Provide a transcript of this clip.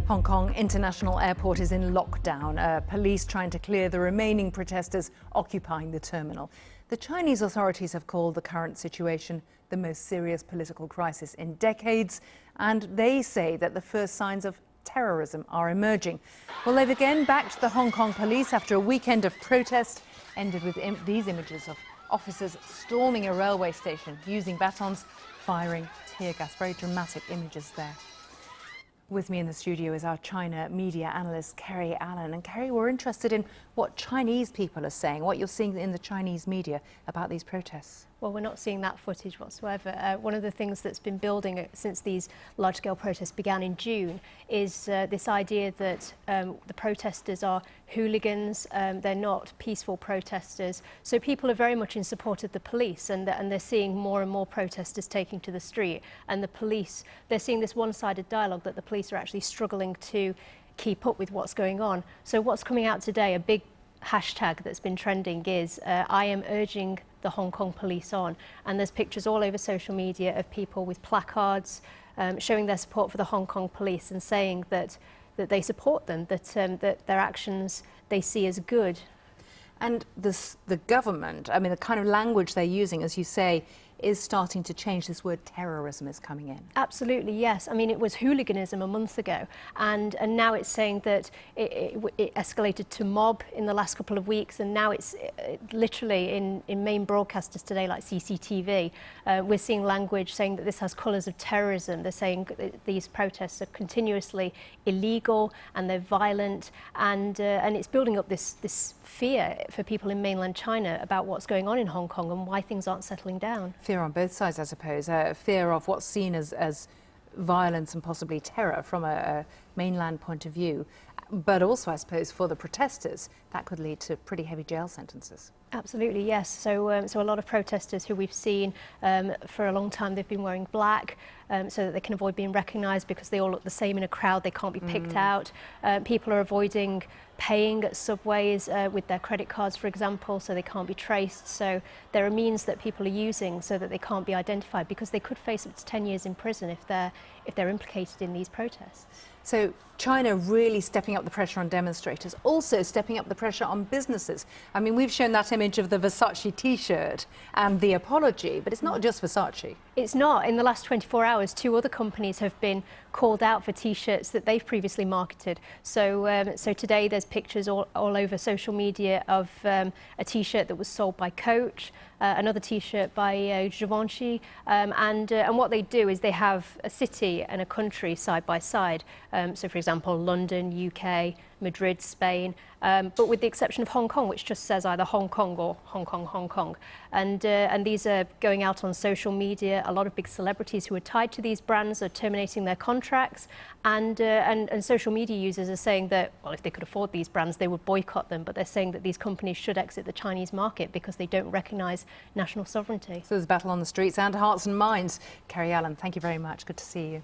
Hong Kong International Airport is in lockdown. Police trying to clear the remaining protesters occupying the terminal. The Chinese authorities have called the current situation the most serious political crisis in decades, and they say that the first signs of terrorism are emerging. Well, they've again backed the Hong Kong police after a weekend of protest ended with these images of officers storming a railway station, using batons, firing tear gas. Very dramatic images there. With me in the studio is our China media analyst, Kerry Allen. And Kerry, we're interested in what Chinese people are saying, what you're seeing in the Chinese media about these protests. Well, we're not seeing that footage whatsoever. One of the things that's been building since these large-scale protests began in June is this idea that the protesters are hooligans, they're not peaceful protesters. So people are very much in support of the police, and they're seeing more and more protesters taking to the street. And the police, they're seeing this one-sided dialogue that the police are actually struggling to keep up with what's going on. So what's coming out today, a big hashtag that's been trending is I am urging the Hong Kong police on, and there's pictures all over social media of people with placards showing their support for the Hong Kong police and saying that they support them, that their actions they see as good. And the government, I mean, the kind of language they're using, as you say, is starting to change. This word terrorism is coming in. Absolutely, yes. I mean, it was hooliganism a month ago, and now it's saying that it escalated to mob in the last couple of weeks, and now it's literally in main broadcasters today, like CCTV, we're seeing language saying that this has colours of terrorism. They're saying that these protests are continuously illegal and they're violent, and it's building up this fear for people in mainland China about what's going on in Hong Kong and why things aren't settling down. Fear on both sides, I suppose. Fear of what's seen as violence and possibly terror from a mainland point of view. But also, I suppose, for the protesters, that could lead to pretty heavy jail sentences. Absolutely, yes. So a lot of protesters who we've seen for a long time, they've been wearing black so that they can avoid being recognised, because they all look the same in a crowd. They can't be picked out. People are avoiding paying at subways with their credit cards, for example, so they can't be traced. So there are means that people are using so that they can't be identified, because they could face up to 10 years in prison if they're implicated in these protests. So China really stepping up the pressure on demonstrators, also stepping up the pressure on businesses. I mean, we've shown that image of the Versace T-shirt and the apology, but it's not just Versace. It's not. In the last 24 hours, 2 other companies have been called out for T-shirts that they've previously marketed. So today there's pictures all over social media of a T-shirt that was sold by Coach, another T-shirt by Givenchy, and what they do is they have a city and a country side by side. So, for example, London, UK, Madrid, Spain, but with the exception of Hong Kong, which just says either Hong Kong or Hong Kong, Hong Kong. And these are going out on social media. A lot of big celebrities who are tied to these brands are terminating their contracts, and social media users are saying that, well, if they could afford these brands, they would boycott them. But they're saying that these companies should exit the Chinese market because they don't recognise national sovereignty. So there's a battle on the streets and hearts and minds. Kerry Allen, thank you very much. Good to see you.